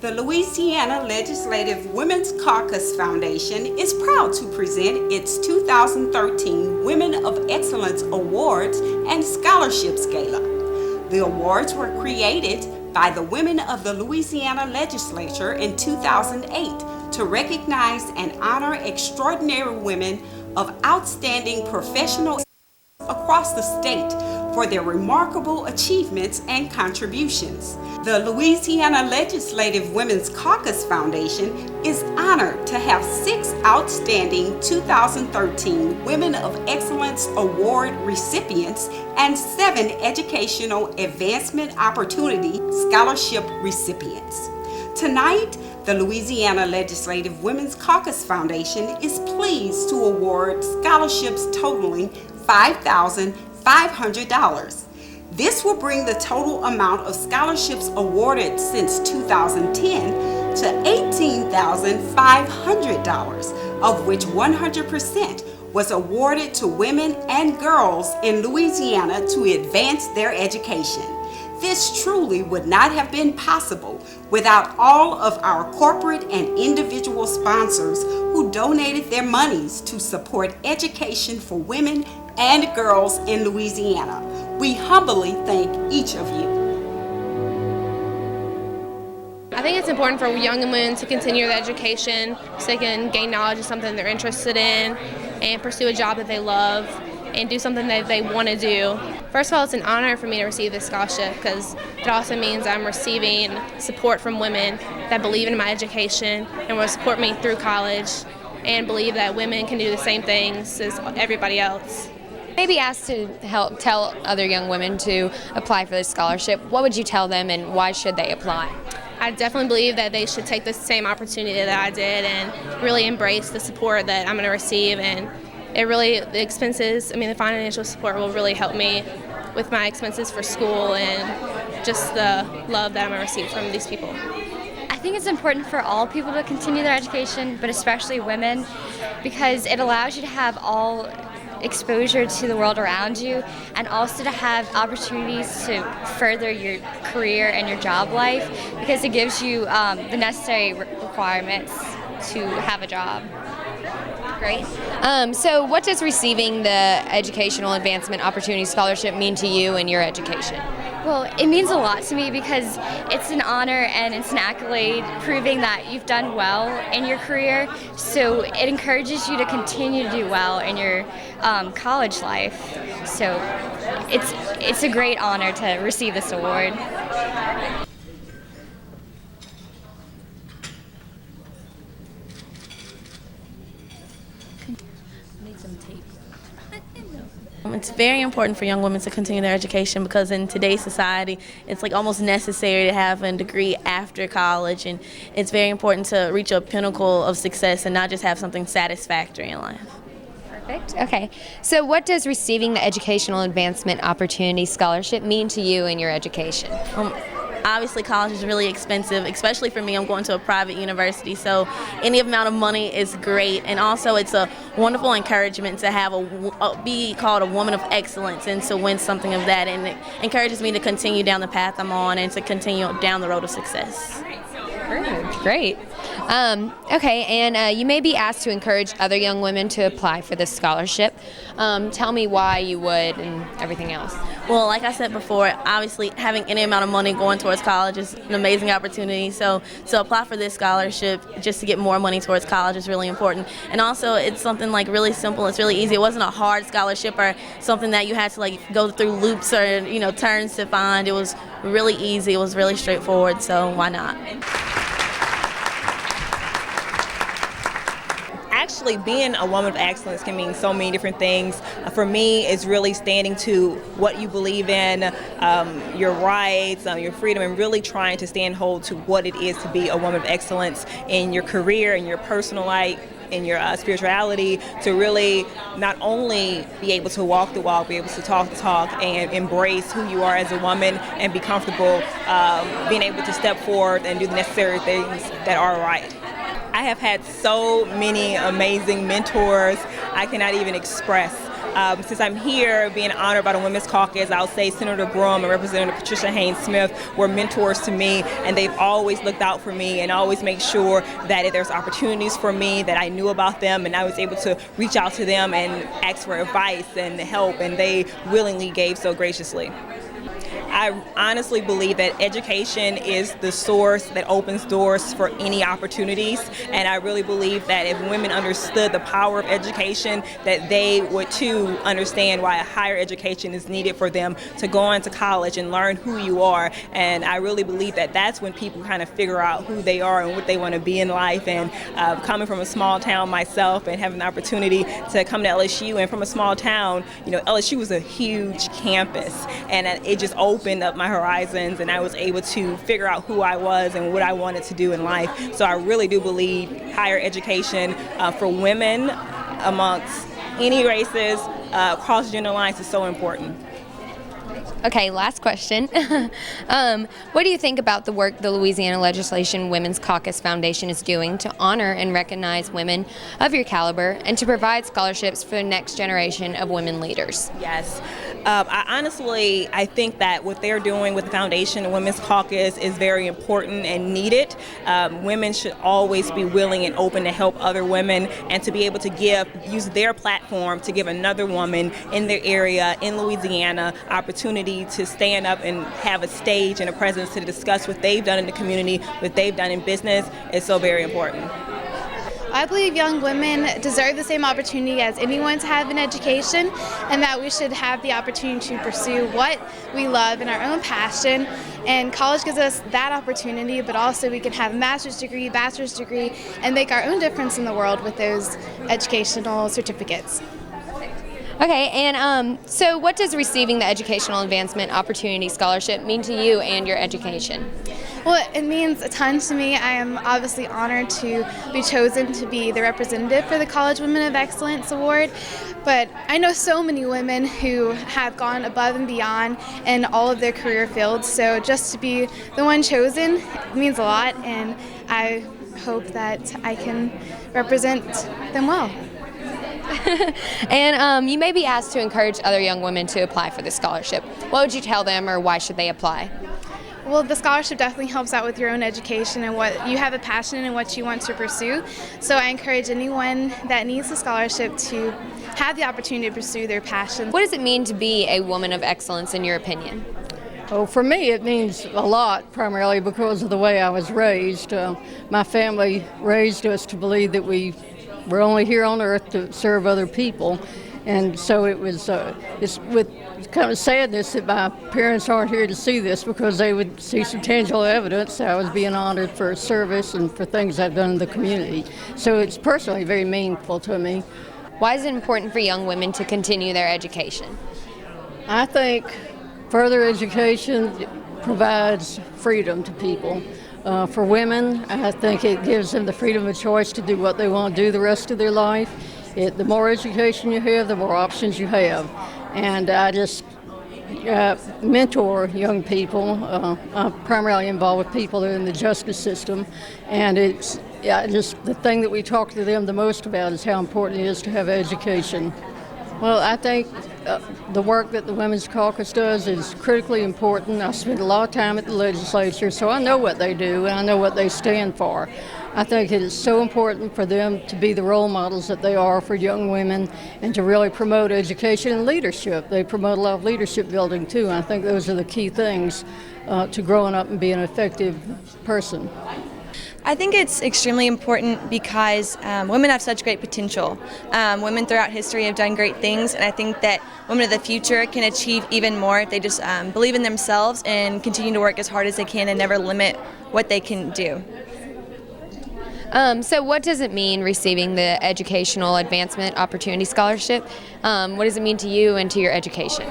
The Louisiana Legislative Women's Caucus Foundation is proud to present its 2013 Women of Excellence Awards and Scholarships Gala. The awards were created by the women of the Louisiana Legislature in 2008 to recognize and honor extraordinary women of outstanding professional across the state for their remarkable achievements and contributions. The Louisiana Legislative Women's Caucus Foundation is honored to have 6 outstanding 2013 Women of Excellence Award recipients and 7 Educational Advancement Opportunity Scholarship recipients. Tonight, the Louisiana Legislative Women's Caucus Foundation is pleased to award scholarships totaling $5,500. This will bring the total amount of scholarships awarded since 2010 to $18,500, of which 100% was awarded to women and girls in Louisiana to advance their education. This truly would not have been possible without all of our corporate and individual sponsors who donated their monies to support education for women and girls in Louisiana. We humbly thank each of you. I think it's important for young women to continue their education so they can gain knowledge of something they're interested in and pursue a job that they love and do something that they want to do. First of all, it's an honor for me to receive this scholarship because it also means I'm receiving support from women that believe in my education and will support me through college and believe that women can do the same things as everybody else. Maybe asked to help tell other young women to apply for this scholarship, what would you tell them and why should they apply? I definitely believe that they should take the same opportunity that I did and really embrace the support that I'm going to receive, and the financial support will really help me with my expenses for school and just the love that I'm going to receive from these people. I think it's important for all people to continue their education, but especially women, because it allows you to have all exposure to the world around you and also to have opportunities to further your career and your job life, because it gives you the necessary requirements to have a job. Great. So what does receiving the Educational Advancement Opportunity Scholarship mean to you in your education? Well, it means a lot to me because it's an honor and it's an accolade proving that you've done well in your career. So it encourages you to continue to do well in your college life. So it's a great honor to receive this award. It's very important for young women to continue their education because in today's society, it's like almost necessary to have a degree after college, and it's very important to reach a pinnacle of success and not just have something satisfactory in life. Perfect. Okay. So what does receiving the Educational Advancement Opportunity Scholarship mean to you in your education? Obviously, college is really expensive, especially for me. I'm going to a private university, so any amount of money is great. And also, it's a wonderful encouragement to have be called a woman of excellence and to win something of that. And it encourages me to continue down the path I'm on and to continue down the road of success. Great. Okay, and you may be asked to encourage other young women to apply for this scholarship. Tell me why you would and everything else. Well, like I said before, obviously having any amount of money going towards college is an amazing opportunity. So to apply for this scholarship just to get more money towards college is really important. And also it's something like really simple. It's really easy. It wasn't a hard scholarship or something that you had to like go through loops or turns to find. It was really easy. It was really straightforward. So why not? Actually, being a woman of excellence can mean so many different things. For me, it's really standing to what you believe in, your rights, your freedom, and really trying to stand hold to what it is to be a woman of excellence in your career, in your personal life, in your spirituality, to really not only be able to walk the walk, be able to talk the talk, and embrace who you are as a woman and be comfortable being able to step forward and do the necessary things that are right. I have had so many amazing mentors I cannot even express. since I'm here being honored by the Women's Caucus, I'll say Senator Brum and Representative Patricia Haynes Smith were mentors to me, and they've always looked out for me and always make sure that if there's opportunities for me that I knew about them, and I was able to reach out to them and ask for advice and help, and they willingly gave so graciously. I honestly believe that education is the source that opens doors for any opportunities, and I really believe that if women understood the power of education, that they would too understand why a higher education is needed for them to go on to college and learn who you are. And I really believe that that's when people kind of figure out who they are and what they want to be in life. And coming from a small town myself and having the opportunity to come to LSU, and from a small town, you know, LSU was a huge campus, and it just opened up my horizons, and I was able to figure out who I was and what I wanted to do in life. So I really do believe higher education for women amongst any races, across gender lines, is so important. Okay, last question. What do you think about the work the Louisiana Legislation Women's Caucus Foundation is doing to honor and recognize women of your caliber and to provide scholarships for the next generation of women leaders? Yes. I think that what they're doing with the Foundation and Women's Caucus is very important and needed. Women should always be willing and open to help other women, and to be able to use their platform to give another woman in their area, in Louisiana, opportunity to stand up and have a stage and a presence to discuss what they've done in the community, what they've done in business, is so very important. I believe young women deserve the same opportunity as anyone to have an education, and that we should have the opportunity to pursue what we love and our own passion. And college gives us that opportunity, but also we can have a master's degree, bachelor's degree, and make our own difference in the world with those educational certificates. Okay, and so what does receiving the Educational Advancement Opportunity Scholarship mean to you and your education? Well, it means a ton to me. I am obviously honored to be chosen to be the representative for the College Women of Excellence Award, but I know so many women who have gone above and beyond in all of their career fields, so just to be the one chosen means a lot, and I hope that I can represent them well. And you may be asked to encourage other young women to apply for the scholarship. What would you tell them, or why should they apply? Well, the scholarship definitely helps out with your own education and what you have a passion in and what you want to pursue. So I encourage anyone that needs a scholarship to have the opportunity to pursue their passion. What does it mean to be a woman of excellence in your opinion? Oh, for me, it means a lot, primarily because of the way I was raised. My family raised us to believe that we're only here on earth to serve other people, and so it's with kind of sadness that my parents aren't here to see this, because they would see some tangible evidence that I was being honored for service and for things I've done in the community. So it's personally very meaningful to me. Why is it important for young women to continue their education? I think further education provides freedom to people. For women, I think it gives them the freedom of choice to do what they want to do the rest of their life. The more education you have, the more options you have. And I just mentor young people. I'm primarily involved with people that are in the justice system. And it's just the thing that we talk to them the most about is how important it is to have education. Well, I think the work that the Women's Caucus does is critically important. I spend a lot of time at the legislature, so I know what they do and I know what they stand for. I think it is so important for them to be the role models that they are for young women and to really promote education and leadership. They promote a lot of leadership building too, and I think those are the key things to growing up and being an effective person. I think it's extremely important because women have such great potential. Women throughout history have done great things, and I think that women of the future can achieve even more if they just believe in themselves and continue to work as hard as they can and never limit what they can do. So what does it mean receiving the Educational Advancement Opportunity Scholarship? What does it mean to you and to your education?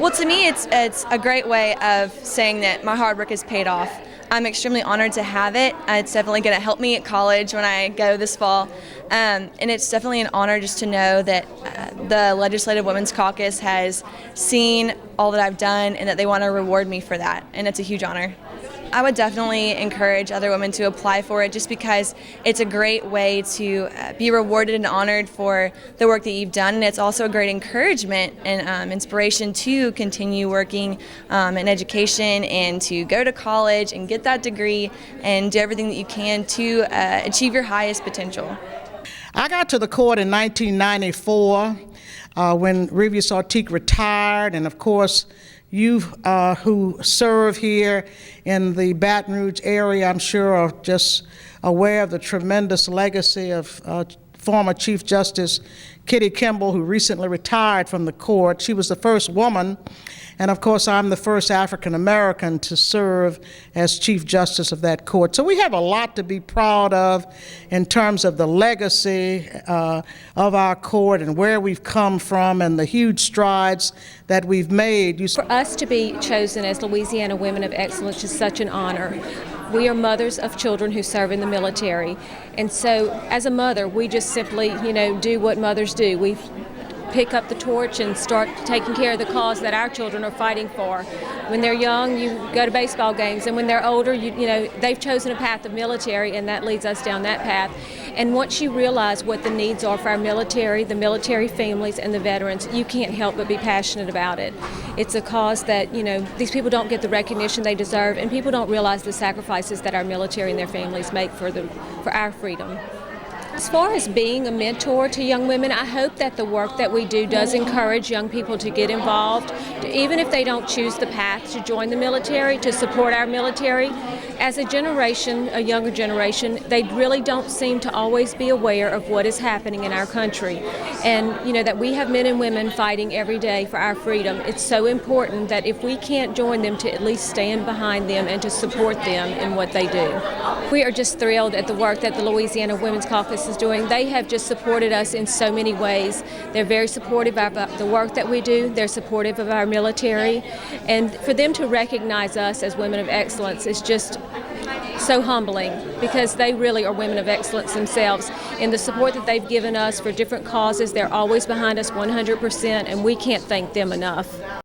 Well, to me, it's a great way of saying that my hard work has paid off. I'm extremely honored to have it. It's definitely going to help me at college when I go this fall. And it's definitely an honor just to know that the Legislative Women's Caucus has seen all that I've done and that they want to reward me for that. And it's a huge honor. I would definitely encourage other women to apply for it just because it's a great way to be rewarded and honored for the work that you've done, and it's also a great encouragement and inspiration to continue working in education and to go to college and get that degree and do everything that you can to achieve your highest potential. I got to the court in 1994 when Revius Ortiq retired, and of course you who serve here in the Baton Rouge area, I'm sure, are just aware of the tremendous legacy of former Chief Justice Kitty Kimball, who recently retired from the court. She was the first woman, and of course I'm the first African American to serve as Chief Justice of that court. So we have a lot to be proud of in terms of the legacy of our court and where we've come from and the huge strides that we've made. For us to be chosen as Louisiana Women of Excellence is such an honor. We are mothers of children who serve in the military, and so as a mother we just simply do what mothers do. We pick up the torch and start taking care of the cause that our children are fighting for. When they're young, you go to baseball games, and when they're older, they've chosen a path of military, and that leads us down that path. And once you realize what the needs are for our military, the military families, and the veterans, you can't help but be passionate about it. It's a cause that these people don't get the recognition they deserve, and people don't realize the sacrifices that our military and their families make for our freedom. As far as being a mentor to young women, I hope that the work that we do does encourage young people to get involved, even if they don't choose the path to join the military, to support our military. As a generation, a younger generation, they really don't seem to always be aware of what is happening in our country. And that we have men and women fighting every day for our freedom. It's so important that if we can't join them, to at least stand behind them and to support them in what they do. We are just thrilled at the work that the Louisiana Women's Caucus is doing. They have just supported us in so many ways. They're very supportive of the work that we do. They're supportive of our military. And for them to recognize us as women of excellence is just so humbling, because they really are women of excellence themselves. And the support that they've given us for different causes, they're always behind us 100%, and we can't thank them enough.